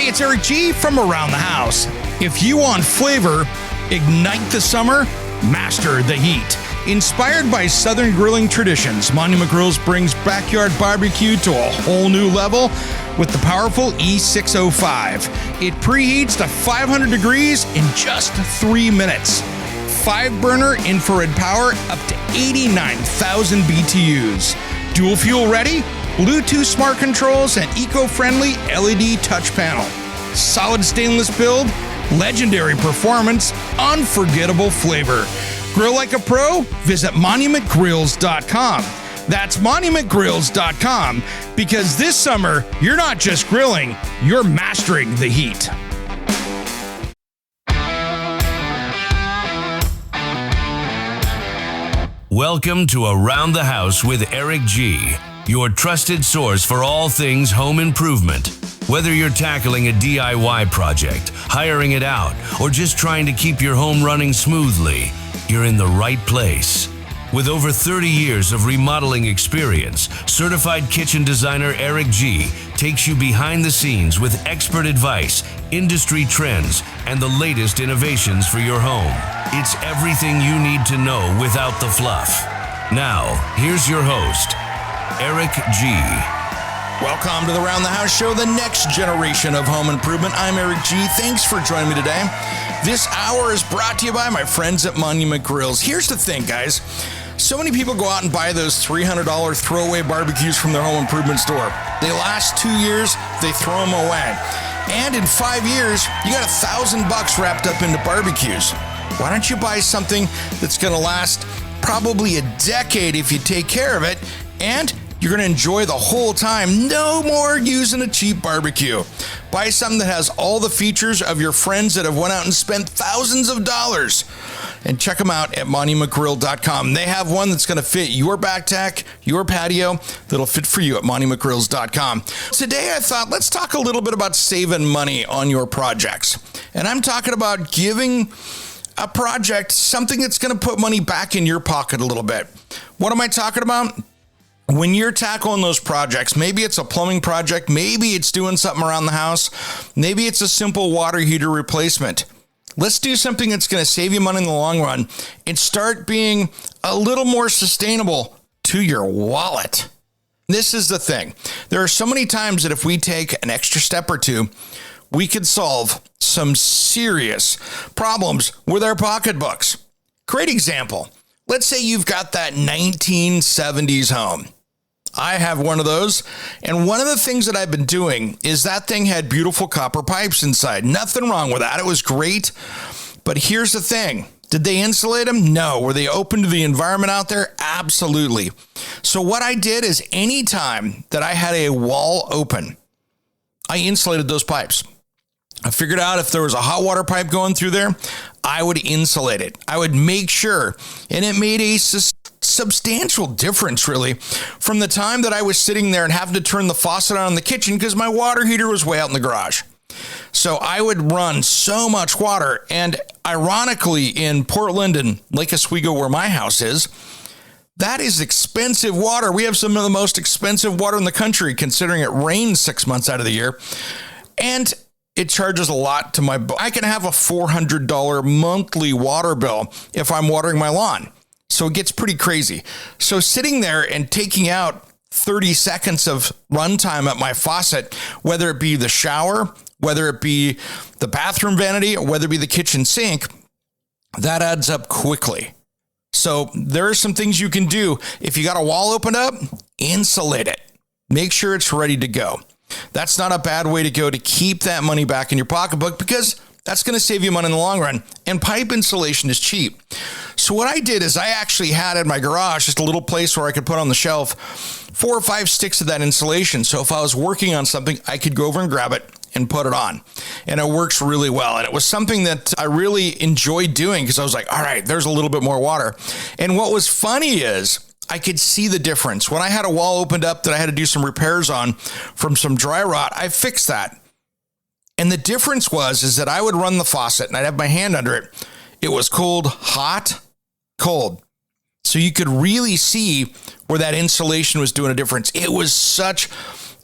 Hey, it's Eric G from Around the House. If you want flavor, ignite the summer, master the heat. Inspired by Southern grilling traditions, Monument Grills brings backyard barbecue to a whole new level with the powerful E605. It preheats to 500 degrees in just 3 minutes. 5-burner infrared power up to 89,000 BTUs. Dual fuel ready, Bluetooth smart controls, and eco-friendly LED touch panel. Solid stainless build, legendary performance, unforgettable flavor. Grill like a pro? Visit monumentgrills.com. That's monumentgrills.com, because this summer, you're not just grilling, you're mastering the heat. Welcome to Around the House with Eric G., your trusted source for all things home improvement. Whether you're tackling a DIY project, hiring it out, or just trying to keep your home running smoothly, you're in the right place. With over 30 years of remodeling experience, certified kitchen designer Eric G. takes you behind the scenes with expert advice, industry trends, and the latest innovations for your home. It's everything you need to know without the fluff. Now, here's your host, Eric G. Welcome to the Around the House Show, the next generation of home improvement. I'm Eric G. Thanks for joining me today. This hour is brought to you by my friends at Monument Grills. Here's the thing, guys. So many people go out and buy those $300 throwaway barbecues from their home improvement store. They last 2 years, they throw them away. And in 5 years, you got $1,000 wrapped up into barbecues. Why don't you buy something that's going to last probably a decade if you take care of it, and you're going to enjoy the whole time. No more using a cheap barbecue. Buy something that has all the features of your friends that have went out and spent thousands of dollars. And check them out at monumentgrill.com. They have one that's going to fit your back deck, your patio, that'll fit for you at monumentgrills.com. Today I thought, let's talk a little bit about saving money on your projects. And I'm talking about giving a project something that's going to put money back in your pocket a little bit. What am I talking about? When you're tackling those projects, maybe it's a plumbing project, maybe it's doing something around the house, maybe it's a simple water heater replacement. Let's do something that's going to save you money in the long run and start being a little more sustainable to your wallet. This is the thing. There are so many times that if we take an extra step or two, we could solve some serious problems with our pocketbooks. Great example. Let's say you've got that 1970s home. I have one of those, and one of the things that I've been doing is that thing had beautiful copper pipes inside. Nothing wrong with that. It was great. But here's the thing. Did they insulate them? No. Were they open to the environment out there? Absolutely. So what I did is anytime that I had a wall open, I insulated those pipes. I figured out if there was a hot water pipe going through there, I would insulate it. I would make sure, and it made a substantial difference, really, from the time that I was sitting there and having to turn the faucet on in the kitchen because my water heater was way out in the garage. So I would run so much water, and ironically, in Portland and Lake Oswego, where my house is, that is expensive water. We have some of the most expensive water in the country, considering it rains 6 months out of the year. And it charges a lot to my boat. I can have a $400 monthly water bill if I'm watering my lawn. So it gets pretty crazy. So sitting there and taking out 30 seconds of runtime at my faucet, whether it be the shower, whether it be the bathroom vanity, or whether it be the kitchen sink, that adds up quickly. So there are some things you can do. If you got a wall opened up, insulate it. Make sure it's ready to go. That's not a bad way to go to keep that money back in your pocketbook, because that's going to save you money in the long run. And pipe insulation is cheap. So what I did is I actually had in my garage just a little place where I could put on the shelf 4 or 5 sticks of that insulation. So if I was working on something, I could go over and grab it and put it on. And it works really well. And it was something that I really enjoyed doing because I was like, all right, there's a little bit more water. And what was funny is I could see the difference. When I had a wall opened up that I had to do some repairs on from some dry rot, I fixed that. And the difference is that I would run the faucet and I'd have my hand under it. It was cold, hot, cold. So you could really see where that insulation was doing a difference. It was such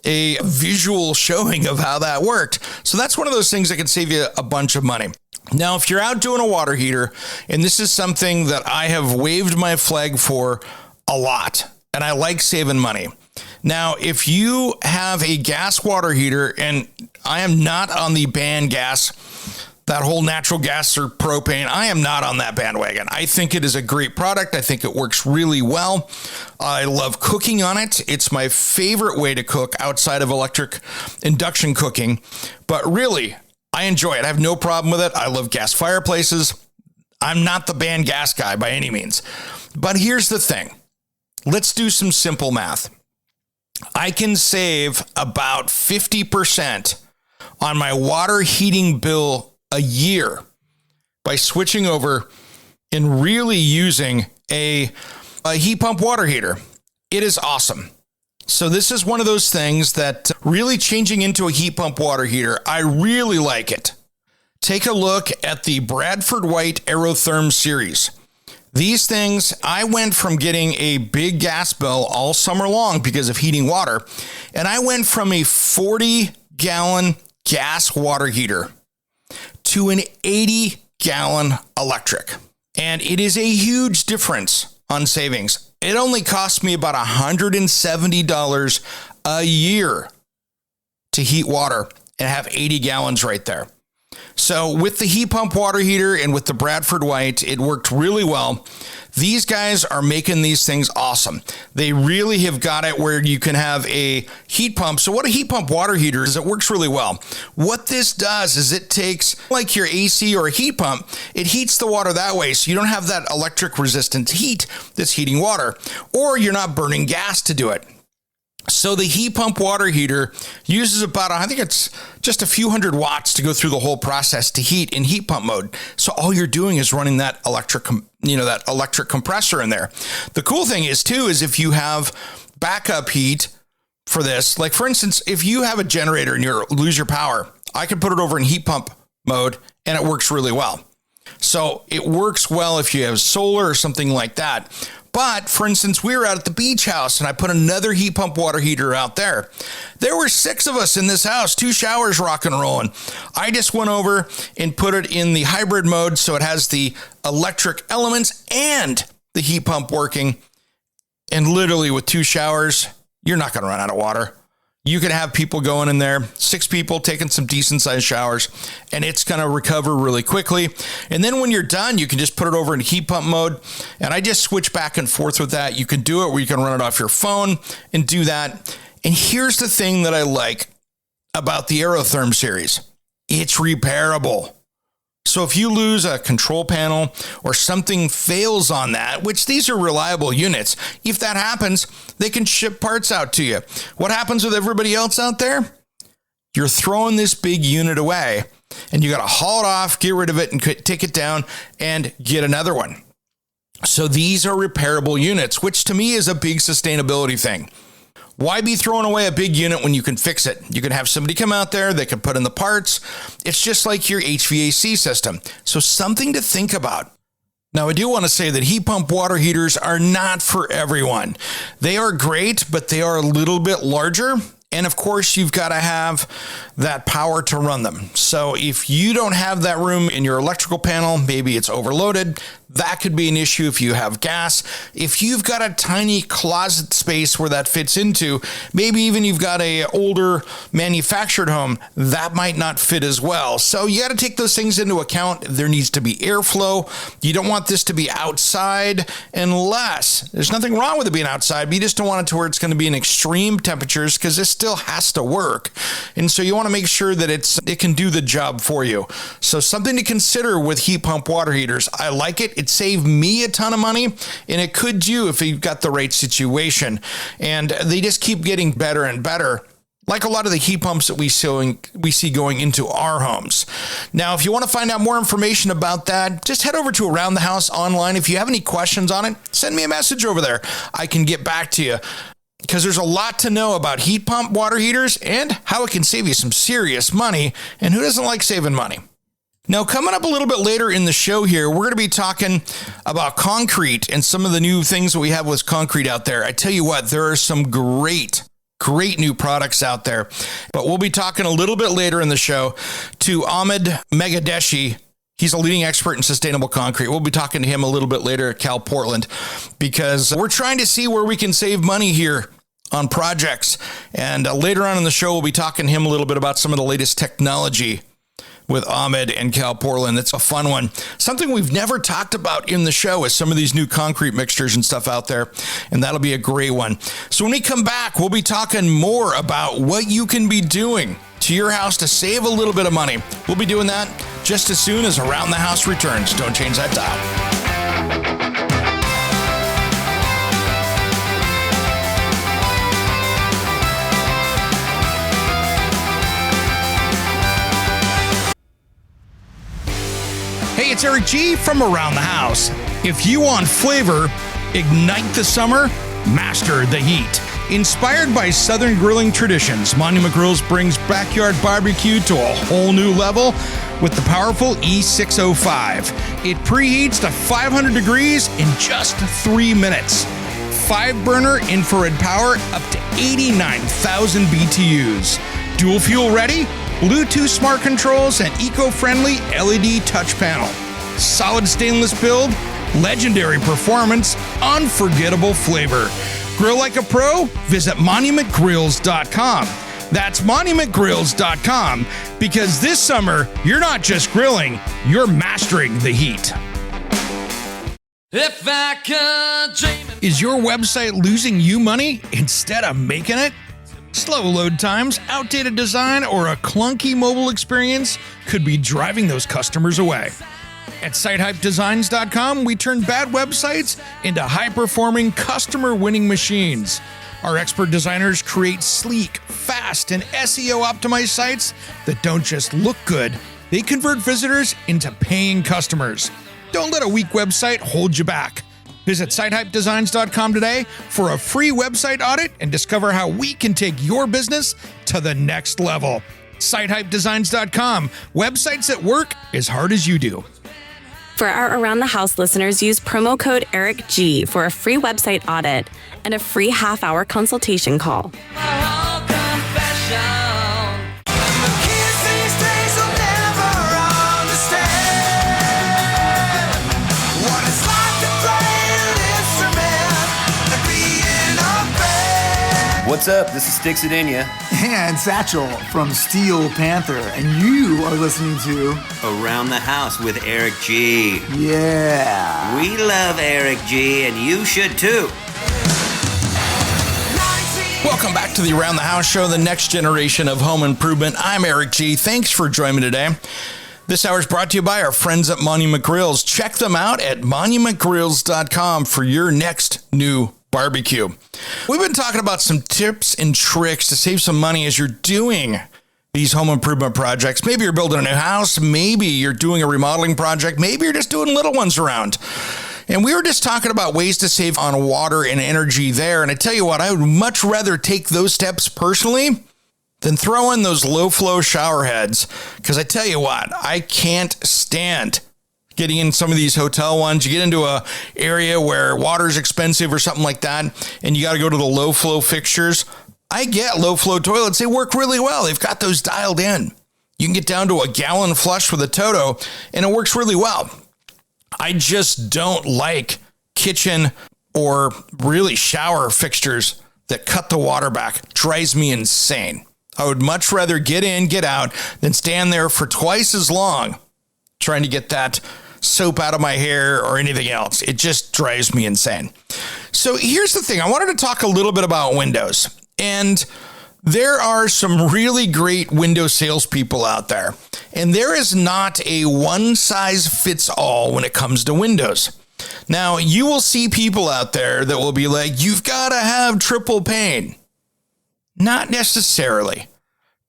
a visual showing of how that worked. So that's one of those things that can save you a bunch of money. Now, if you're out doing a water heater, and this is something that I have waved my flag for a lot, and I like saving money. Now, if you have a gas water heater, and I am not on the ban gas, that whole natural gas or propane, I am not on that bandwagon. I think it is a great product. I think it works really well. I love cooking on it. It's my favorite way to cook outside of electric induction cooking. But really, I enjoy it. I have no problem with it. I love gas fireplaces. I'm not the ban gas guy by any means. But here's the thing. Let's do some simple math. I can save about 50% on my water heating bill a year by switching over and really using a heat pump water heater. It is awesome. So this is one of those things that really changing into a heat pump water heater, I really like it. Take a look at the Bradford White Aerotherm series. These things, I went from getting a big gas bill all summer long because of heating water, and I went from a 40-gallon gas water heater to an 80-gallon electric. And it is a huge difference on savings. It only cost me about $170 a year to heat water and have 80 gallons right there. So with the heat pump water heater and with the Bradford White, it worked really well. These guys are making these things awesome. They really have got it where you can have a heat pump. So what a heat pump water heater is, it works really well. What this does is it takes, like your AC or a heat pump, it heats the water that way. So you don't have that electric resistant heat that's heating water, or you're not burning gas to do it. So the heat pump water heater uses about, I think it's just a few hundred watts to go through the whole process to heat in heat pump mode. So all you're doing is running that electric compressor in there. The cool thing is too, is if you have backup heat for this, like for instance, if you have a generator and you lose your power, I can put it over in heat pump mode and it works really well. So it works well if you have solar or something like that. But for instance, we were out at the beach house and I put another heat pump water heater out there. There were 6 of us in this house, 2 showers rocking and rolling. I just went over and put it in the hybrid mode so it has the electric elements and the heat pump working. And literally with 2 showers, you're not going to run out of water. You can have people going in there, 6 people taking some decent sized showers, and it's going to recover really quickly. And then when you're done, you can just put it over in heat pump mode. And I just switch back and forth with that. You can do it where you can run it off your phone and do that. And here's the thing that I like about the Aerotherm series. It's repairable. So if you lose a control panel or something fails on that, which these are reliable units, if that happens, they can ship parts out to you. What happens with everybody else out there? You're throwing this big unit away and you got to haul it off, get rid of it and take it down and get another one. So these are repairable units, which to me is a big sustainability thing. Why be throwing away a big unit when you can fix it? You can have somebody come out there, they can put in the parts. It's just like your HVAC system. So something to think about. Now, I do want to say that heat pump water heaters are not for everyone. They are great, but they are a little bit larger. And of course, you've got to have that power to run them. So if you don't have that room in your electrical panel, maybe it's overloaded. That could be an issue if you have gas. If you've got a tiny closet space where that fits into, maybe even you've got a older manufactured home, that might not fit as well. So you got to take those things into account. There needs to be airflow. You don't want this to be outside unless there's nothing wrong with it being outside, but you just don't want it to where it's going to be in extreme temperatures because this still has to work. And so you want to make sure that it can do the job for you. So something to consider with heat pump water heaters. I like it. It saved me a ton of money, and it could you if you've got the right situation. And they just keep getting better and better, like a lot of the heat pumps that we see going into our homes. Now, if you want to find out more information about that, just head over to Around the House online. If you have any questions on it, send me a message over there. I can get back to you, because there's a lot to know about heat pump water heaters and how it can save you some serious money. And who doesn't like saving money? Now, coming up a little bit later in the show here, we're going to be talking about concrete and some of the new things that we have with concrete out there. I tell you what, there are some great Great new products out there. But we'll be talking a little bit later in the show to Hamed Maraghechi. He's a leading expert in sustainable concrete. We'll be talking to him a little bit later at CalPortland because we're trying to see where we can save money here on projects. And later on in the show, we'll be talking to him a little bit about some of the latest technology with Hamed and CalPortland. It's a fun one. Something we've never talked about in the show is some of these new concrete mixtures and stuff out there, and that'll be a great one. So when we come back, we'll be talking more about what you can be doing to your house to save a little bit of money. We'll be doing that just as soon as Around the House returns. Don't change that dial. Hey, it's Eric G from Around the House. If you want flavor, ignite the summer, master the heat. Inspired by Southern grilling traditions, Monument Grills brings backyard barbecue to a whole new level with the powerful E605. It preheats to 500 degrees in just 3 minutes. 5-burner infrared power up to 89,000 BTUs. Dual fuel ready? Bluetooth smart controls and eco-friendly LED touch panel. Solid stainless build, legendary performance, unforgettable flavor. Grill like a pro? Visit monumentgrills.com. That's monumentgrills.com because this summer, you're not just grilling, you're mastering the heat. If I could dream. Is your website losing you money instead of making it? Slow load times, outdated design, or a clunky mobile experience could be driving those customers away. At SiteHypeDesigns.com, we turn bad websites into high-performing, customer-winning machines. Our expert designers create sleek, fast, and SEO-optimized sites that don't just look good, they convert visitors into paying customers. Don't let a weak website hold you back. Visit SiteHypeDesigns.com today for a free website audit and discover how we can take your business to the next level. SiteHypeDesigns.com. Websites that work as hard as you do. For our Around the House listeners, use promo code ERICG for a free website audit and a free half-hour consultation call. What's up? This is Sticks Adenia. And Satchel from Steel Panther. And you are listening to Around the House with Eric G. Yeah. We love Eric G, and you should too. Welcome back to the Around the House show, the next generation of home improvement. I'm Eric G. Thanks for joining me today. This hour is brought to you by our friends at Monument Grills. Check them out at monumentgrills.com for your next new barbecue. We've been talking about some tips and tricks to save some money as you're doing these home improvement projects. Maybe you're building a new house. Maybe you're doing a remodeling project. Maybe you're just doing little ones around. And we were just talking about ways to save on water and energy there. And I tell you what, I would much rather take those steps personally than throw in those low flow shower heads. Because I tell you what, I can't stand getting in some of these hotel ones. You get into a area where water's expensive or something like that, and you got to go to the low flow fixtures. I get low flow toilets. They work really well. They've got those dialed in. You can get down to a gallon flush with a Toto, and it works really well. I just don't like kitchen or really shower fixtures that cut the water back. Drives me insane. I would much rather get in, get out, than stand there for twice as long trying to get that soap out of my hair or anything else. It just drives me insane. So here's the thing. I wanted to talk a little bit about windows. And there are some really great window salespeople out there. And there is not a one size fits all when it comes to windows. Now, you will see people out there that will be like, you've got to have triple pane. Not necessarily.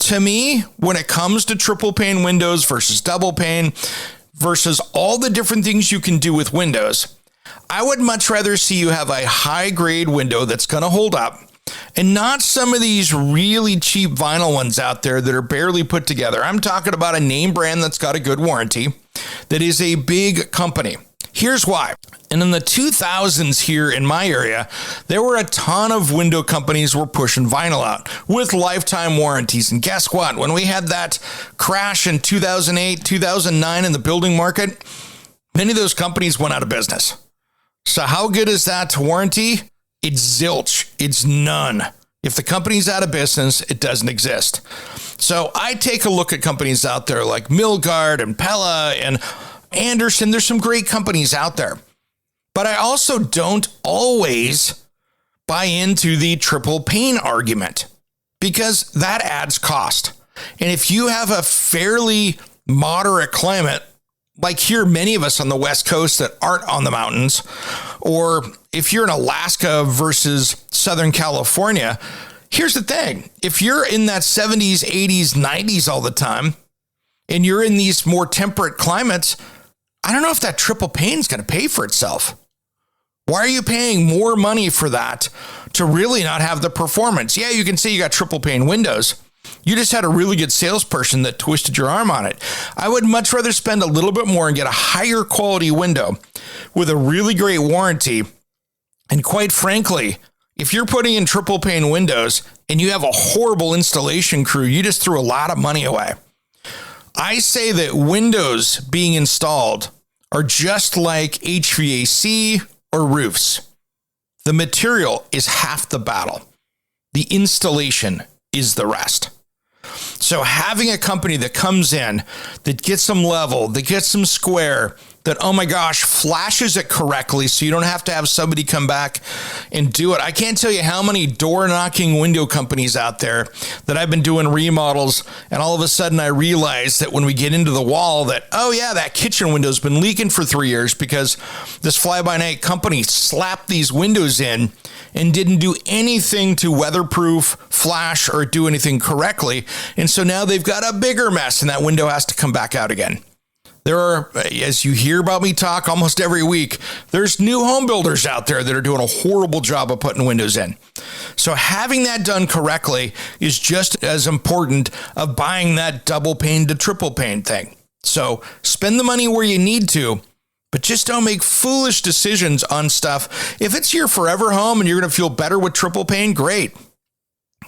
To me, when it comes to triple pane windows versus double pane versus all the different things you can do with windows, I would much rather see you have a high grade window that's going to hold up and not some of these really cheap vinyl ones out there that are barely put together. I'm talking about a name brand that's got a good warranty, that is a big company. Here's why. And in the 2000s here in my area, there were a ton of window companies were pushing vinyl out with lifetime warranties. And guess what? When we had that crash in 2008, 2009 in the building market, many of those companies went out of business. So how good is that warranty? It's zilch. It's none. If the company's out of business, it doesn't exist. So I take a look at companies out there like Milgard and Pella and Anderson. There's some great companies out there. But I also don't always buy into the triple pane argument because that adds cost. And if you have a fairly moderate climate, like here, many of us on the West Coast that aren't on the mountains, or if you're in Alaska versus Southern California, here's the thing. If you're in that 70s, 80s, 90s all the time, and you're in these more temperate climates, I don't know if that triple pane is going to pay for itself. Why are you paying more money for that to really not have the performance? Yeah, you can say you got triple pane windows. You just had a really good salesperson that twisted your arm on it. I would much rather spend a little bit more and get a higher quality window with a really great warranty. And quite frankly, if you're putting in triple pane windows and you have a horrible installation crew, you just threw a lot of money away. I say that windows being installed are just like HVAC or roofs. The material is half the battle. The installation is the rest. So having a company that comes in, that gets them level, that gets them square, that, oh my gosh, flashes it correctly so you don't have to have somebody come back and do it. I can't tell you how many door knocking window companies out there that I've been doing remodels, and all of a sudden I realize that when we get into the wall that, oh yeah, that kitchen window's been leaking for 3 years because this fly-by-night company slapped these windows in and didn't do anything to weatherproof, flash, or do anything correctly. And so now they've got a bigger mess and that window has to come back out again. There are, as you hear about me talk almost every week, there's new home builders out there that are doing a horrible job of putting windows in. So having that done correctly is just as important of buying that double pane to triple pane thing. So spend the money where you need to, but just don't make foolish decisions on stuff. If it's your forever home and you're going to feel better with triple pane, great.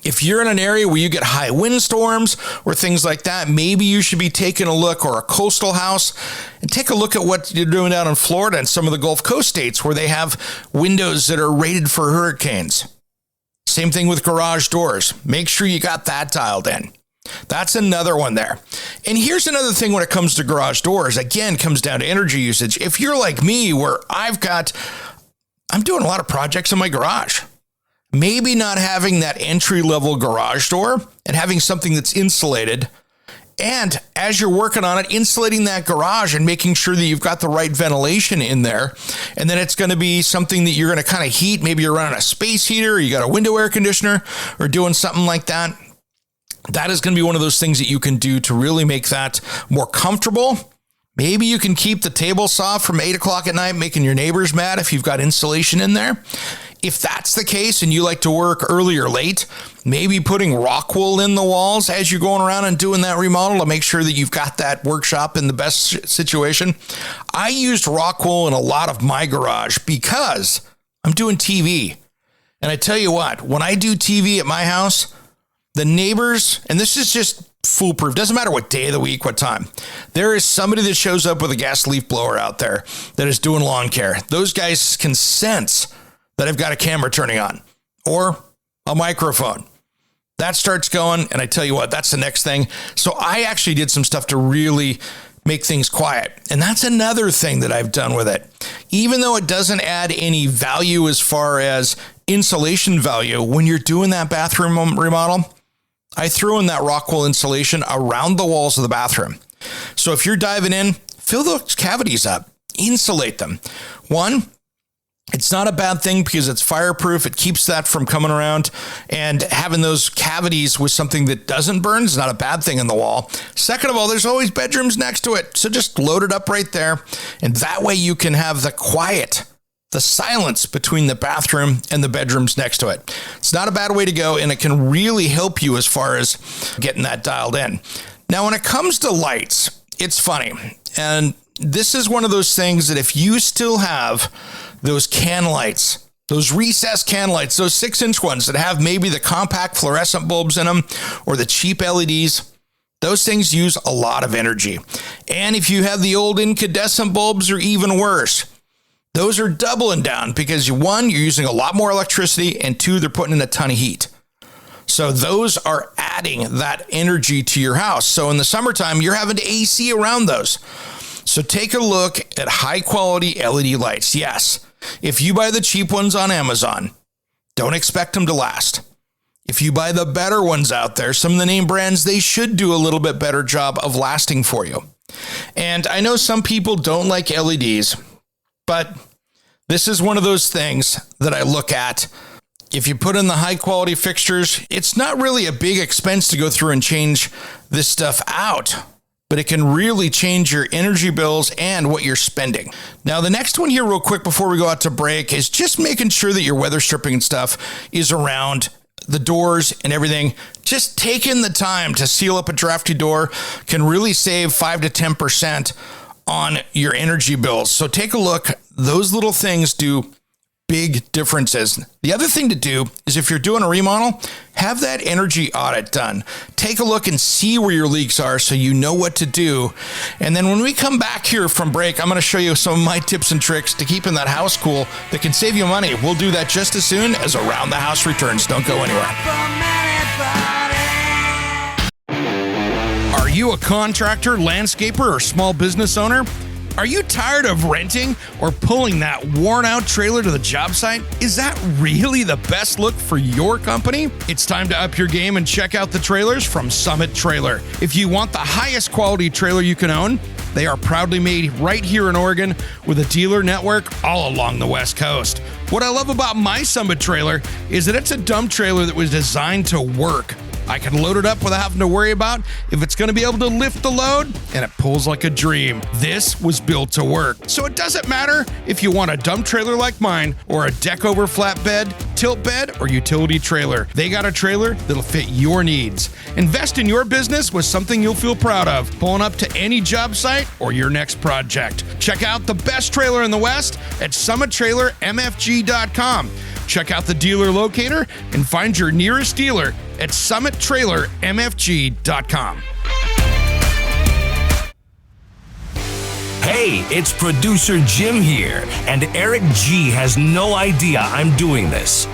If you're in an area where you get high windstorms or things like that, maybe you should be taking a look, or a coastal house, and take a look at what you're doing down in Florida and some of the Gulf Coast states where they have windows that are rated for hurricanes. Same thing with garage doors. Make sure you got that dialed in. That's another one there. And here's another thing when it comes to garage doors. Again, comes down to energy usage. If you're like me, where I'm doing a lot of projects in my garage. Maybe not having that entry-level garage door and having something that's insulated. And as you're working on it, insulating that garage and making sure that you've got the right ventilation in there. And then it's going to be something that you're going to kind of heat. Maybe you're running a space heater, or you got a window air conditioner, or doing something like that. That is going to be one of those things that you can do to really make that more comfortable. Maybe you can keep the table soft from 8 o'clock at night, making your neighbors mad if you've got insulation in there. If that's the case and you like to work early or late, maybe putting rock wool in the walls as you're going around and doing that remodel to make sure that you've got that workshop in the best situation. I used rock wool in a lot of my garage because I'm doing TV. And I tell you what, when I do TV at my house, the neighbors, and this is just foolproof, doesn't matter what day of the week, what time, there is somebody that shows up with a gas leaf blower out there that is doing lawn care. Those guys can sense that I've got a camera turning on or a microphone. That starts going, and I tell you what, that's the next thing. So I actually did some stuff to really make things quiet. And that's another thing that I've done with it. Even though it doesn't add any value as far as insulation value, when you're doing that bathroom remodel, I threw in that rock wool insulation around the walls of the bathroom. So if you're diving in, fill those cavities up, insulate them. One, it's not a bad thing because it's fireproof. It keeps that from coming around, and having those cavities with something that doesn't burn is not a bad thing in the wall. Second of all, there's always bedrooms next to it. So just load it up right there. And that way you can have the quiet, the silence between the bathroom and the bedrooms next to it. It's not a bad way to go, and it can really help you as far as getting that dialed in. Now, when it comes to lights, it's funny. And this is one of those things that if you still have those can lights, those recessed can lights, those 6-inch ones that have maybe the compact fluorescent bulbs in them or the cheap LEDs, those things use a lot of energy. And if you have the old incandescent bulbs, or even worse, those are doubling down because one, you're using a lot more electricity, and two, they're putting in a ton of heat. So those are adding that energy to your house. So in the summertime, you're having to AC around those. So take a look at high quality LED lights. Yes, if you buy the cheap ones on Amazon, don't expect them to last. If you buy the better ones out there, some of the name brands, they should do a little bit better job of lasting for you. And I know some people don't like LEDs, but this is one of those things that I look at. If you put in the high quality fixtures, it's not really a big expense to go through and change this stuff out, but it can really change your energy bills and what you're spending. Now, the next one here real quick before we go out to break is just making sure that your weather stripping and stuff is around the doors and everything. Just taking the time to seal up a drafty door can really save 5 to 10% on your energy bills. So take a look. Those little things do big differences. The other thing to do is if you're doing a remodel, have that energy audit done. Take a look and see where your leaks are so you know what to do. And then when we come back here from break, I'm going to show you some of my tips and tricks to keeping that house cool that can save you money. We'll do that just as soon as Around the House returns. Don't go anywhere. Are you a contractor, landscaper, or small business owner? Are you tired of renting or pulling that worn-out trailer to the job site? Is that really the best look for your company? It's time to up your game and check out the trailers from Summit Trailer. If you want the highest quality trailer you can own, they are proudly made right here in Oregon with a dealer network all along the West Coast. What I love about my Summit Trailer is that it's a dump trailer that was designed to work. I can load it up without having to worry about if it's going to be able to lift the load, and it pulls like a dream. This was built to work. So it doesn't matter if you want a dump trailer like mine or a deck over flatbed, tilt bed, or utility trailer. They got a trailer that'll fit your needs. Invest in your business with something you'll feel proud of, pulling up to any job site or your next project. Check out the best trailer in the West at summittrailermfg.com. Check out the dealer locator and find your nearest dealer at summittrailermfg.com. Hey, it's producer Jim here, and Eric G has no idea I'm doing this.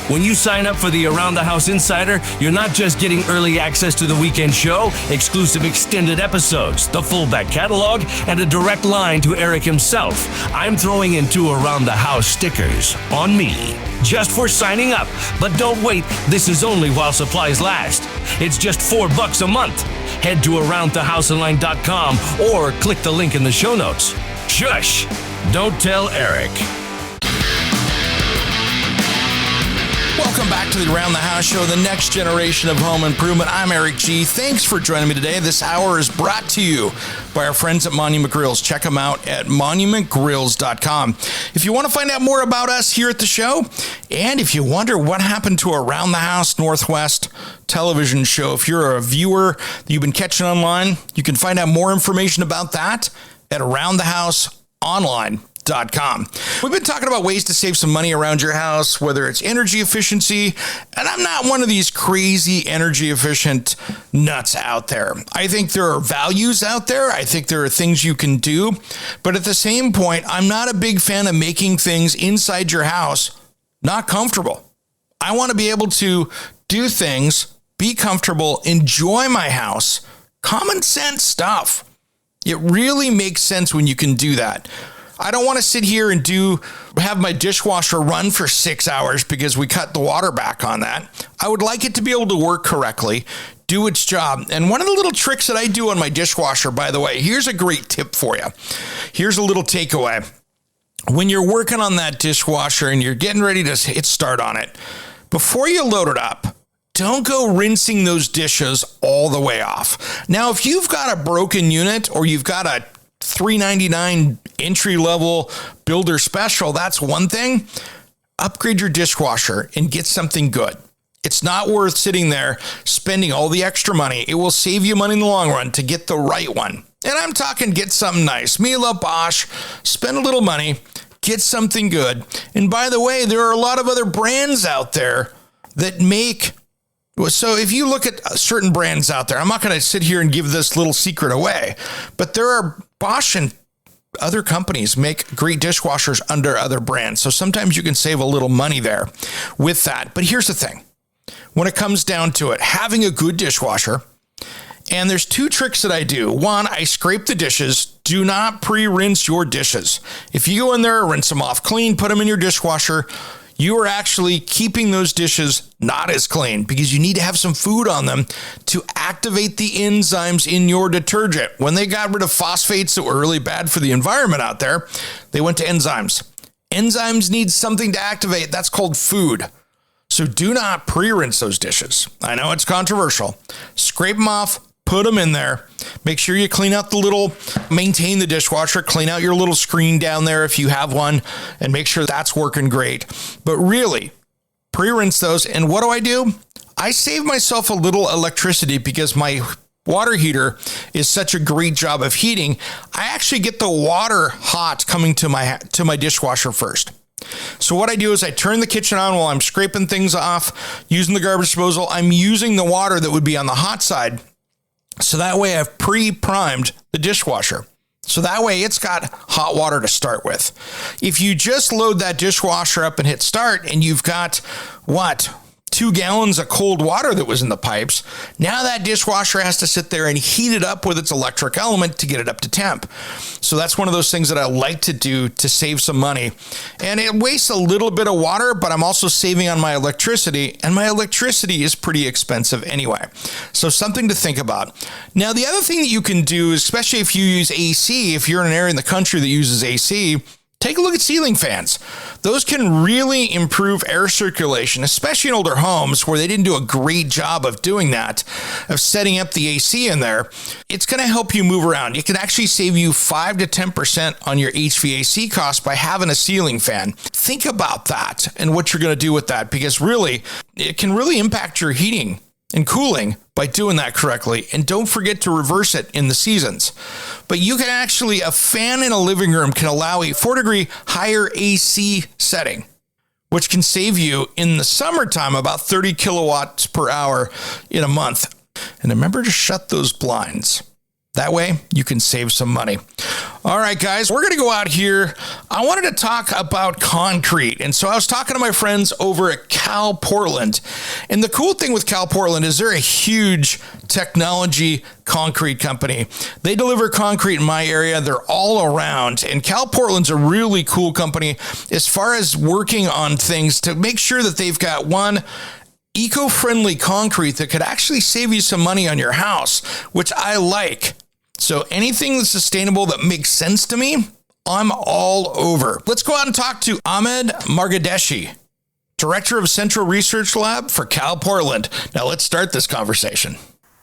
When you sign up for the Around the House Insider, you're not just getting early access to the weekend show, exclusive extended episodes, the full back catalog, and a direct line to Eric himself. I'm throwing in 2 Around the House stickers on me, just for signing up. But don't wait, this is only while supplies last. It's just $4 a month. Head to AroundTheHouseOnline.com or click the link in the show notes. Shush! Don't tell Eric. Welcome back to the Around the House Show, the next generation of home improvement. I'm Eric G. Thanks for joining me today. This hour is brought to you by our friends at Monument Grills. Check them out at monumentgrills.com. If you want to find out more about us here at the show, and if you wonder what happened to Around the House Northwest television show, if you're a viewer that you've been catching online, you can find out more information about that at aroundthehouseonline.com. We've been talking about ways to save some money around your house, whether it's energy efficiency, and I'm not one of these crazy energy efficient nuts out there. I think there are values out there. I think there are things you can do, but at the same point, I'm not a big fan of making things inside your house not comfortable. I want to be able to do things, be comfortable, enjoy my house, common sense stuff. It really makes sense when you can do that. I don't want to sit here and have my dishwasher run for 6 hours because we cut the water back on that. I would like it to be able to work correctly, do its job. And one of the little tricks that I do on my dishwasher, by the way, here's a great tip for you. Here's a little takeaway. When you're working on that dishwasher and you're getting ready to hit start on it, before you load it up, don't go rinsing those dishes all the way off. Now, if you've got a broken unit or you've got a $3.99 entry-level builder special, that's one thing. Upgrade your dishwasher and get something good. It's not worth sitting there spending all the extra money. It will save you money in the long run to get the right one. And I'm talking get something nice. Miele, Bosch, spend a little money, get something good. And by the way, there are a lot of other brands out there that make. So if you look at certain brands out there, I'm not going to sit here and give this little secret away, but there are Bosch and other companies make great dishwashers under other brands. So sometimes you can save a little money there with that. But here's the thing. When it comes down to it, having a good dishwasher, and there's two tricks that I do. One, I scrape the dishes. Do not pre-rinse your dishes. If you go in there, rinse them off clean, put them in your dishwasher, you are actually keeping those dishes not as clean because you need to have some food on them to activate the enzymes in your detergent. When they got rid of phosphates that were really bad for the environment out there, they went to enzymes. Enzymes need something to activate. That's called food. So do not pre-rinse those dishes. I know it's controversial. Scrape them off, put them in there. Make sure you clean out maintain the dishwasher, clean out your little screen down there if you have one, and make sure that's working great. But really, pre-rinse those. And what do? I save myself a little electricity because my water heater is such a great job of heating. I actually get the water hot coming to my dishwasher first. So what I do is I turn the kitchen on while I'm scraping things off, using the garbage disposal. I'm using the water that would be on the hot side. So that way I've pre-primed the dishwasher. So that way it's got hot water to start with. If you just load that dishwasher up and hit start and you've got 2 gallons of cold water that was in the pipes. Now that dishwasher has to sit there and heat it up with its electric element to get it up to temp. So that's one of those things that I like to do to save some money. And it wastes a little bit of water, but I'm also saving on my electricity, and my electricity is pretty expensive anyway. So something to think about. Now, the other thing that you can do, especially if you use AC, if you're in an area in the country that uses AC, take a look at ceiling fans. Those can really improve air circulation, especially in older homes where they didn't do a great job of doing that, of setting up the AC in there. It's going to help you move around. It can actually save you 5 to 10% on your HVAC costs by having a ceiling fan. Think about that and what you're going to do with that, because really, it can really impact your heating and cooling by doing that correctly. And don't forget to reverse it in the seasons. But you can actually, a fan in a living room can allow a 4-degree higher AC setting, which can save you in the summertime about 30 kilowatts per hour in a month. And remember to shut those blinds. That way you can save some money. All right, guys, we're going to go out here. I wanted to talk about concrete. And so I was talking to my friends over at CalPortland. And the cool thing with CalPortland is they're a huge technology concrete company. They deliver concrete in my area. They're all around. And CalPortland's a really cool company as far as working on things to make sure that they've got eco-friendly concrete that could actually save you some money on your house, which I like. So anything that's sustainable that makes sense to me, I'm all over. Let's go out and talk to Hamed Maraghechi, Director of Central Research Lab for CalPortland. Now let's start this conversation.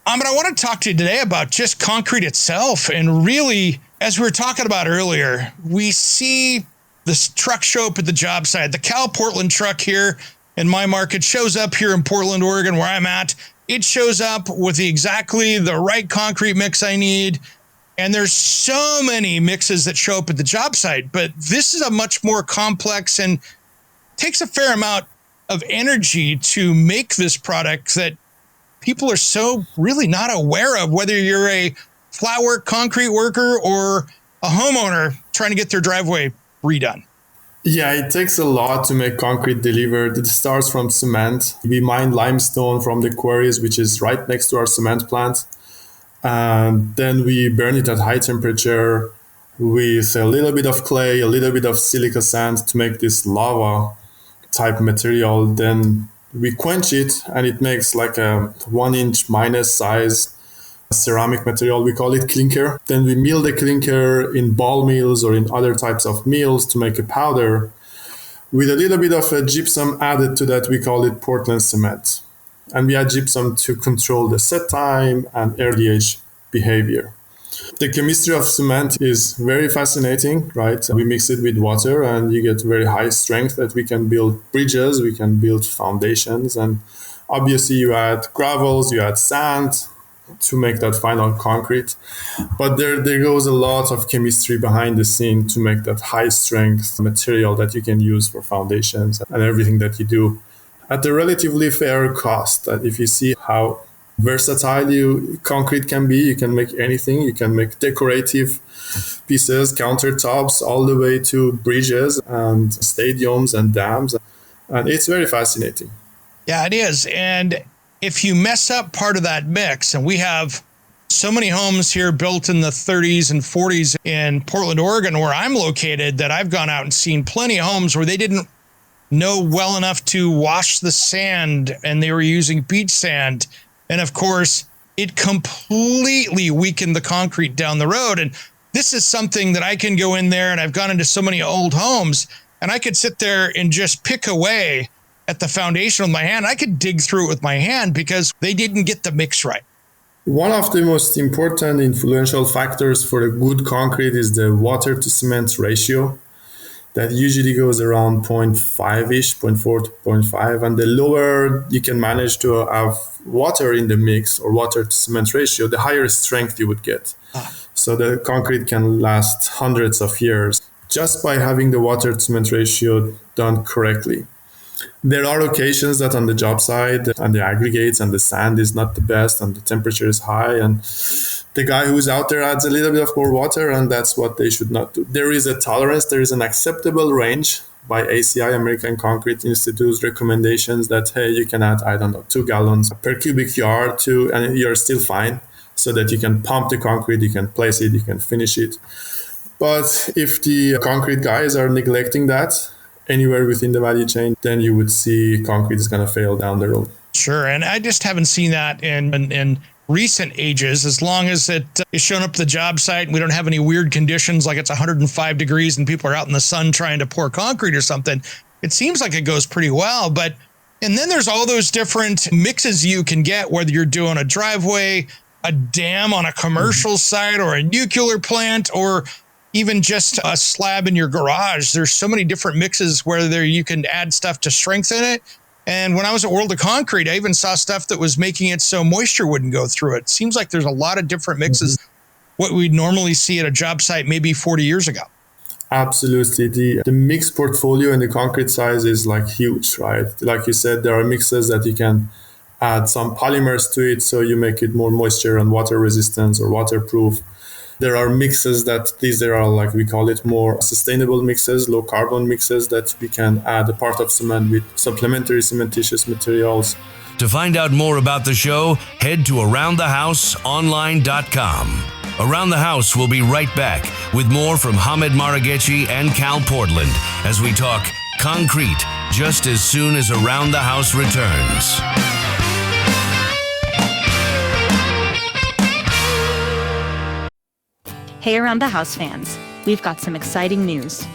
Hamed, I want to talk to you today about just concrete itself. And really, as we were talking about earlier, we see this truck show up at the job site. The CalPortland truck here in my market shows up here in Portland, Oregon, where I'm at. It shows up with exactly the right concrete mix I need. And there's so many mixes that show up at the job site, but this is a much more complex and takes a fair amount of energy to make this product that people are so really not aware of, whether you're a flat work concrete worker or a homeowner trying to get their driveway redone. Yeah, it takes a lot to make concrete delivered. It starts from cement. We mine limestone from the quarries, which is right next to our cement plant. And then we burn it at high temperature with a little bit of clay, a little bit of silica sand to make this lava type material. Then we quench it and it makes like a 1-inch minus size ceramic material. We call it clinker. Then we mill the clinker in ball mills or in other types of mills to make a powder. With a little bit of a gypsum added to that, we call it Portland cement. And we add gypsum to control the set time and early age behavior. The chemistry of cement is very fascinating, right? We mix it with water and you get very high strength that we can build bridges, we can build foundations, and Obviously, you add gravels, you add sand to make that final concrete. But there goes a lot of chemistry behind the scene to make that high strength material that you can use for foundations and everything that you do at a relatively fair cost. That if you see how versatile concrete can be, you can make anything. You can make decorative pieces, countertops, all the way to bridges and stadiums and dams. And it's very fascinating. Yeah, it is. And if you mess up part of that mix, and we have so many homes here built in the 30s and 40s in Portland, Oregon, where I'm located, that I've gone out and seen plenty of homes where they didn't know well enough to wash the sand and they were using beach sand. And of course, it completely weakened the concrete down the road. And this is something that I can go in there, and I've gone into so many old homes, and I could sit there and just pick away at the foundation with my hand. I could dig through it with my hand because they didn't get the mix right. One of the most important influential factors for a good concrete is the water to cement ratio. That usually goes around 0.5-ish, 0.4 to 0.5. And the lower you can manage to have water in the mix or water to cement ratio, the higher strength you would get. So the concrete can last hundreds of years just by having the water to cement ratio done correctly. There are occasions that on the job site and the aggregates and the sand is not the best and the temperature is high, and the guy who's out there adds a little bit of more water, and that's what they should not do. There is a tolerance, there is an acceptable range by ACI, American Concrete Institute's recommendations that, hey, you can add, 2 gallons per cubic yard and you're still fine, so that you can pump the concrete, you can place it, you can finish it. But if the concrete guys are neglecting that anywhere within the value chain, then you would see concrete is going to fail down the road. Sure. And I just haven't seen that in recent ages. As long as it is shown up at the job site and we don't have any weird conditions like it's 105 degrees and people are out in the sun trying to pour concrete or something, it seems like it goes pretty well. And then there's all those different mixes you can get, whether you're doing a driveway, a dam on a commercial site, or a nuclear plant, or even just a slab in your garage. There's so many different mixes where you can add stuff to strengthen it. And when I was at World of Concrete, I even saw stuff that was making it so moisture wouldn't go through it. Seems like there's a lot of different mixes, what we'd normally see at a job site maybe 40 years ago. Absolutely. The mix portfolio in the concrete size is like huge, right? Like you said, there are mixes that you can add some polymers to it, so you make it more moisture and water resistant or waterproof. There are mixes there are, like we call it, more sustainable mixes, low carbon mixes that we can add a part of cement with supplementary cementitious materials. To find out more about the show, head to AroundTheHouseOnline.com. Around the House will be right back with more from Hamed Maraghechi and CalPortland as we talk concrete just as soon as Around the House returns. Hey, Around the House fans, we've got some exciting news.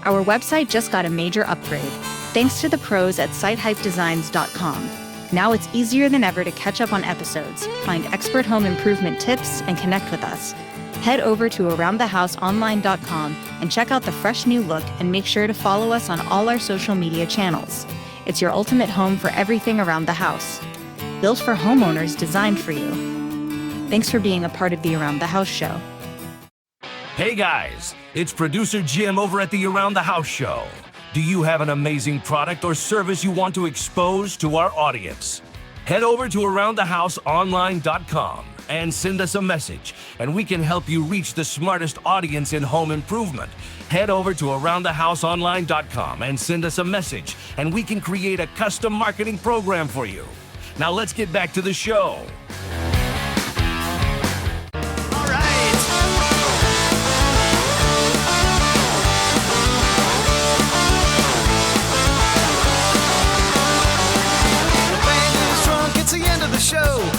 Our website just got a major upgrade, thanks to the pros at sitehypedesigns.com. Now it's easier than ever to catch up on episodes, find expert home improvement tips, and connect with us. Head over to AroundTheHouseOnline.com and check out the fresh new look, and make sure to follow us on all our social media channels. It's your ultimate home for everything around the house. Built for homeowners, designed for you. Thanks for being a part of the Around the House show. Hey guys, it's producer Jim over at the Around the House show. Do you have an amazing product or service you want to expose to our audience? Head over to AroundTheHouseOnline.com and send us a message, and we can help you reach the smartest audience in home improvement. Head over to AroundTheHouseOnline.com and send us a message, and we can create a custom marketing program for you. Now let's get back to the show.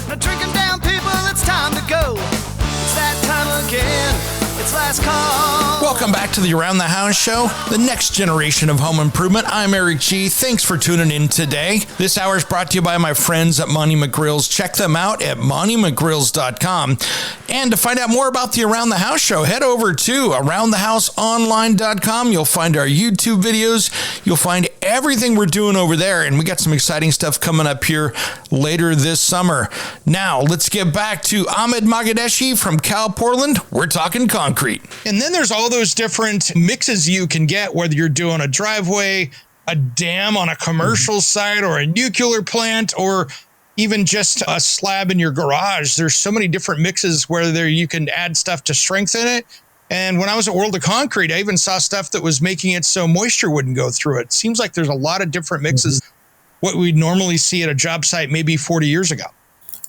Now drink 'em down, people, it's time to go. It's that time again. It's last call. Welcome back to the Around the House Show, the next generation of home improvement. I'm Eric G. Thanks for tuning in today. This hour is brought to you by my friends at Monument Grills. Check them out at monumentgrills.com. And to find out more about the Around the House Show, head over to aroundthehouseonline.com. You'll find our YouTube videos. You'll find everything we're doing over there. And we got some exciting stuff coming up here later this summer. Now, let's get back to Hamed Maraghechi from CalPortland. We're talking concrete. And then there's all those different mixes you can get, whether you're doing a driveway, a dam on a commercial site, or a nuclear plant, or even just a slab in your garage. There's so many different mixes where you can add stuff to strengthen it. And when I was at World of Concrete, I even saw stuff that was making it so moisture wouldn't go through it. Seems like there's a lot of different mixes, what we'd normally see at a job site maybe 40 years ago.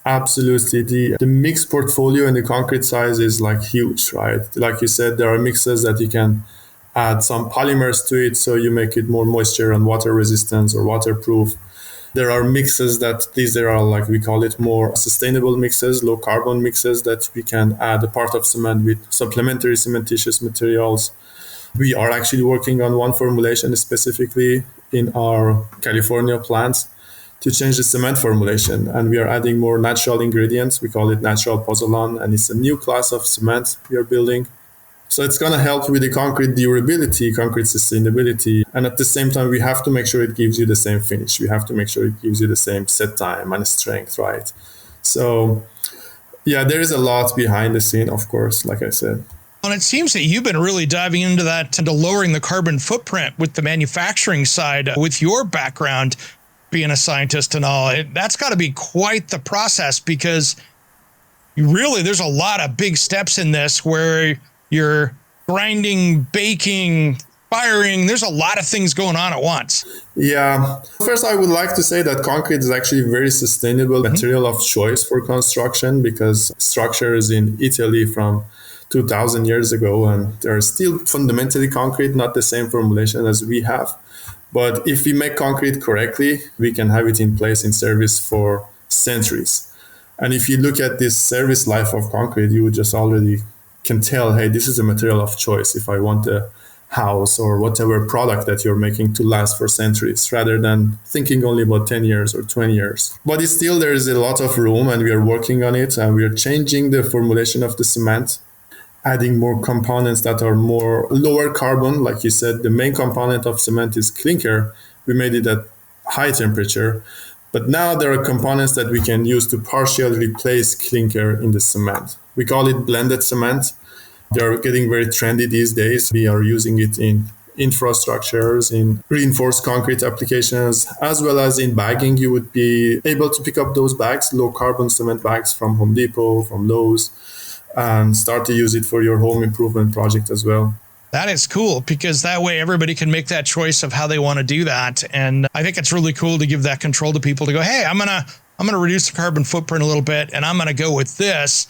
Absolutely. The mix portfolio in the concrete size is like huge, right? Like you said, there are mixes that you can add some polymers to it so you make it more moisture and water resistant or waterproof. There are mixes there are like we call it more sustainable mixes, low carbon mixes that we can add a part of cement with supplementary cementitious materials. We are actually working on one formulation specifically in our California plants to change the cement formulation. And we are adding more natural ingredients. We call it natural pozzolan, and it's a new class of cement we are building. So it's going to help with the concrete durability, concrete sustainability. And at the same time, we have to make sure it gives you the same finish. We have to make sure it gives you the same set time and strength, right? So yeah, there is a lot behind the scene, of course, like I said. And it seems that you've been really diving into that, into lowering the carbon footprint with the manufacturing side, with your background being a scientist and all. That's got to be quite the process, because there's a lot of big steps in this where you're grinding, baking, firing. There's a lot of things going on at once. Yeah. First, I would like to say that concrete is actually a very sustainable material of choice for construction, because structures in Italy from 2000 years ago, and they're still fundamentally concrete, not the same formulation as we have. But if we make concrete correctly, we can have it in place in service for centuries. And if you look at this service life of concrete, you would just already can tell, hey, this is a material of choice if I want a house or whatever product that you're making to last for centuries, rather than thinking only about 10 years or 20 years. But it's still, there is a lot of room, and we are working on it, and we are changing the formulation of the cement, adding more components that are more lower carbon. Like you said, the main component of cement is clinker. We made it at high temperature. But now there are components that we can use to partially replace clinker in the cement. We call it blended cement. They're getting very trendy these days. We are using it in infrastructures, in reinforced concrete applications, as well as in bagging. You would be able to pick up those bags, low carbon cement bags from Home Depot, from Lowe's, and start to use it for your home improvement project as well. That is cool, because that way everybody can make that choice of how they want to do that. And I think it's really cool to give that control to people to go, hey, I'm gonna reduce the carbon footprint a little bit, and I'm gonna go with this,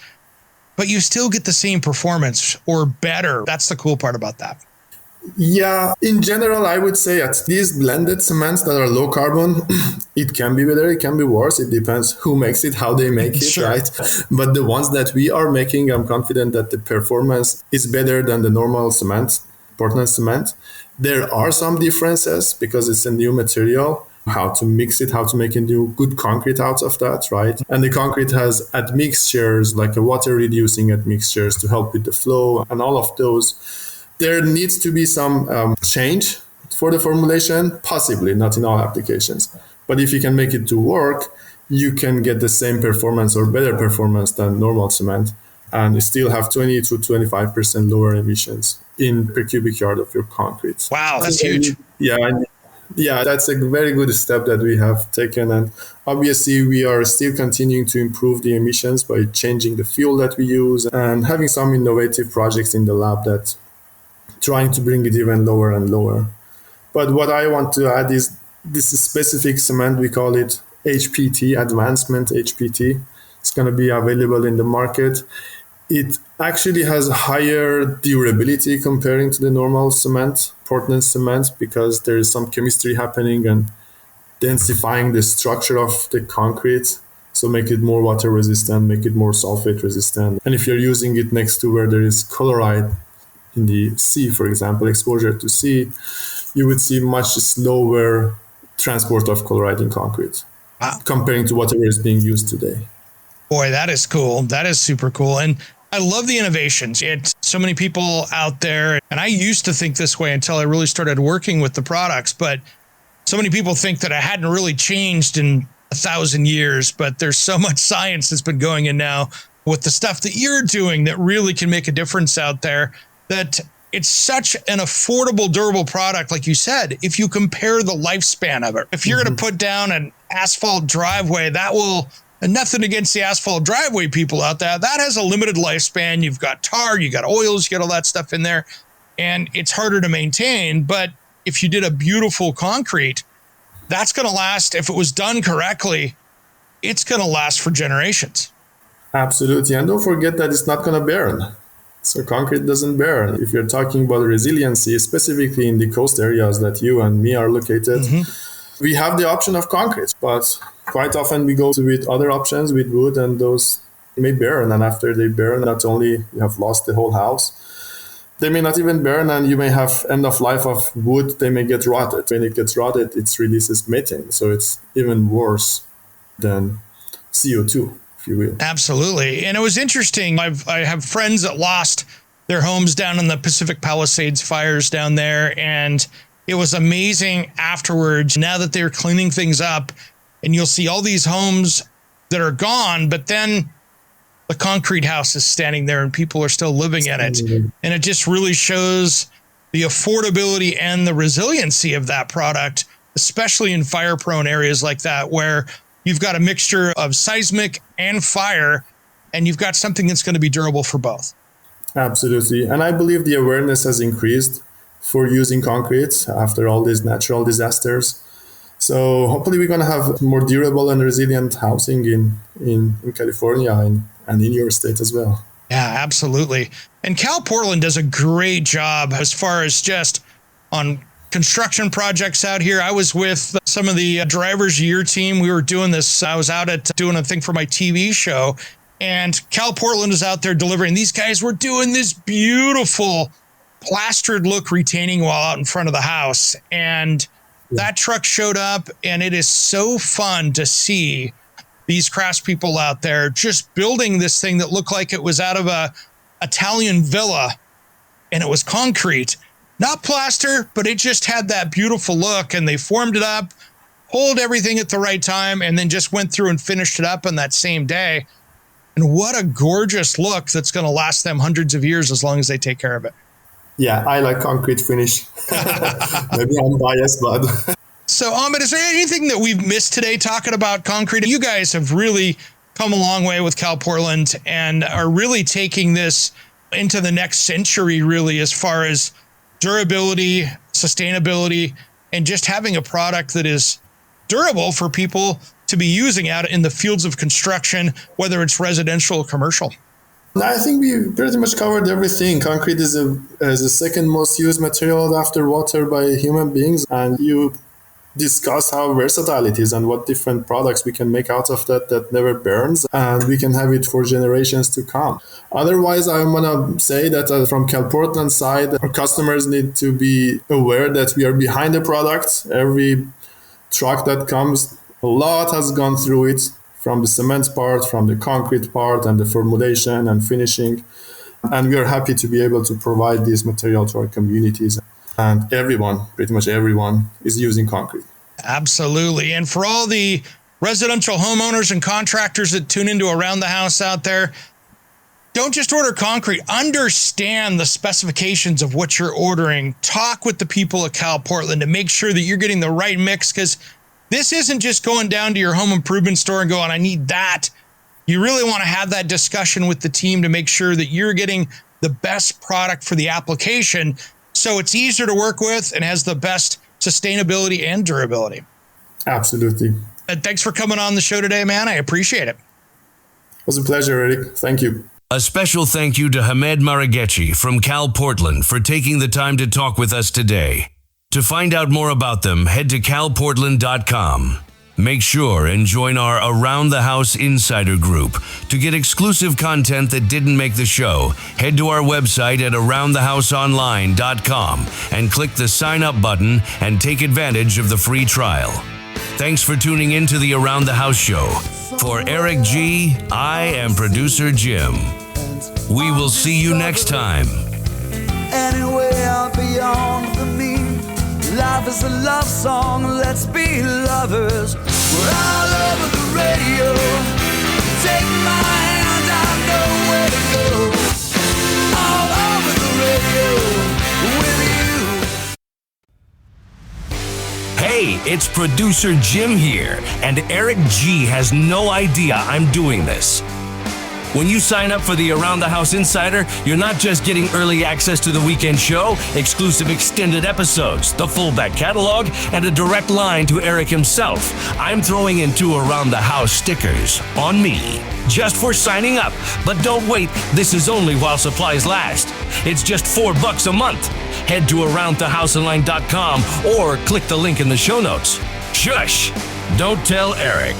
but you still get the same performance or better. That's the cool part about that. Yeah, in general, I would say at these blended cements that are low carbon, it can be better, it can be worse. It depends who makes it, how they make it, sure. Right? But the ones that we are making, I'm confident that the performance is better than the normal cement, Portland cement. There are some differences because it's a new material, how to mix it, how to make a new good concrete out of that, right? And the concrete has admixtures, like a water reducing admixtures to help with the flow and all of those. There needs to be some change for the formulation, possibly not in all applications. But if you can make it to work, you can get the same performance or better performance than normal cement, and still have 20 to 25% lower emissions per cubic yard of your concrete. Wow, that's huge. Yeah, that's a very good step that we have taken. And obviously, we are still continuing to improve the emissions by changing the fuel that we use and having some innovative projects in the lab that trying to bring it even lower and lower. But what I want to add is this specific cement, we call it HPT, Advancement HPT. It's going to be available in the market. It actually has higher durability comparing to the normal cement, Portland cement, because there is some chemistry happening and densifying the structure of the concrete. So make it more water resistant, make it more sulfate resistant. And if you're using it next to where there is chloride, in the sea, for example, exposure to sea, you would see much slower transport of chloride in concrete comparing to whatever is being used today. Boy, that is cool. That is super cool. And I love the innovations. It's so many people out there, and I used to think this way until I really started working with the products, but so many people think that I hadn't really changed in 1,000 years, but there's so much science that's been going in now with the stuff that you're doing that really can make a difference out there, that it's such an affordable, durable product. Like you said, if you compare the lifespan of it, if you're going to put down an asphalt driveway, that will, and nothing against the asphalt driveway people out there, that has a limited lifespan. You've got tar, you got oils, you got all that stuff in there, and it's harder to maintain. But if you did a beautiful concrete, that's going to last. If it was done correctly, it's going to last for generations. Absolutely. And don't forget that it's not going to burn. So concrete doesn't burn. If you're talking about resiliency, specifically in the coast areas that you and me are located, we have the option of concrete, but quite often we go with other options with wood, and those may burn. And after they burn, not only you have lost the whole house, they may not even burn, and you may have end of life of wood. They may get rotted. When it gets rotted, it releases methane. So it's even worse than CO2. You will. Absolutely. And it was interesting. I have friends that lost their homes down in the Pacific Palisades fires down there. And it was amazing afterwards, now that they're cleaning things up, and you'll see all these homes that are gone, but then the concrete house is standing there and people are still living in it. And it just really shows the affordability and the resiliency of that product, especially in fire-prone areas like that, where you've got a mixture of seismic and fire, and you've got something that's going to be durable for both. Absolutely. And I believe the awareness has increased for using concrete after all these natural disasters. So hopefully we're going to have more durable and resilient housing in California and in your state as well. Yeah, absolutely. And CalPortland does a great job as far as just on construction projects out here. I was with some of the drivers of your team. We were doing this. I was out at doing a thing for my TV show, and CalPortland is out there delivering. These guys were doing this beautiful plastered look retaining wall out in front of the house. And that truck showed up, and it is so fun to see these craftspeople out there just building this thing that looked like it was out of a Italian villa, and it was concrete. Not plaster, but it just had that beautiful look, and they formed it up, pulled everything at the right time, and then just went through and finished it up on that same day. And what a gorgeous look that's going to last them hundreds of years as long as they take care of it. Yeah, I like concrete finish. Maybe I'm biased, but... So, Hamed, is there anything that we've missed today talking about concrete? You guys have really come a long way with CalPortland and are really taking this into the next century, really, as far as durability, sustainability, and just having a product that is durable for people to be using out in the fields of construction, whether it's residential or commercial. I think we pretty much covered everything. Concrete is the second most used material after water by human beings, and you discuss how versatile it is and what different products we can make out of that never burns, and we can have it for generations to come. Otherwise, I want to say that from CalPortland side, our customers need to be aware that we are behind the product. Every truck that comes, a lot has gone through it, from the cement part, from the concrete part, and the formulation and finishing. And we are happy to be able to provide this material to our communities. And everyone, pretty much everyone, is using concrete. Absolutely. And for all the residential homeowners and contractors that tune into Around the House out there, don't just order concrete. Understand the specifications of what you're ordering. Talk with the people at CalPortland to make sure that you're getting the right mix, because this isn't just going down to your home improvement store and going, I need that. You really want to have that discussion with the team to make sure that you're getting the best product for the application, so it's easier to work with and has the best sustainability and durability. Absolutely. And thanks for coming on the show today, man. I appreciate it. It was a pleasure, Eric. Thank you. A special thank you to Hamed Maraghechi from CalPortland for taking the time to talk with us today. To find out more about them, head to calportland.com. Make sure and join our Around the House Insider Group. To get exclusive content that didn't make the show, head to our website at aroundthehouseonline.com and click the sign up button and take advantage of the free trial. Thanks for tuning in to the Around the House show. For Eric G, I am producer Jim. We will see you next time. Anyway, I'll be on the mean. Life is a love song, let's be lovers. We're all over the radio. Take my hand, I know where to go. All over the radio with you. Hey, it's producer Jim here, and Eric G has no idea I'm doing this. When you sign up for the Around the House Insider, you're not just getting early access to the weekend show, exclusive extended episodes, the full back catalog, and a direct line to Eric himself. I'm throwing in 2 Around the House stickers on me, just for signing up. But don't wait, this is only while supplies last. It's just $4 a month. Head to aroundthehouseonline.com or click the link in the show notes. Shush! Don't tell Eric.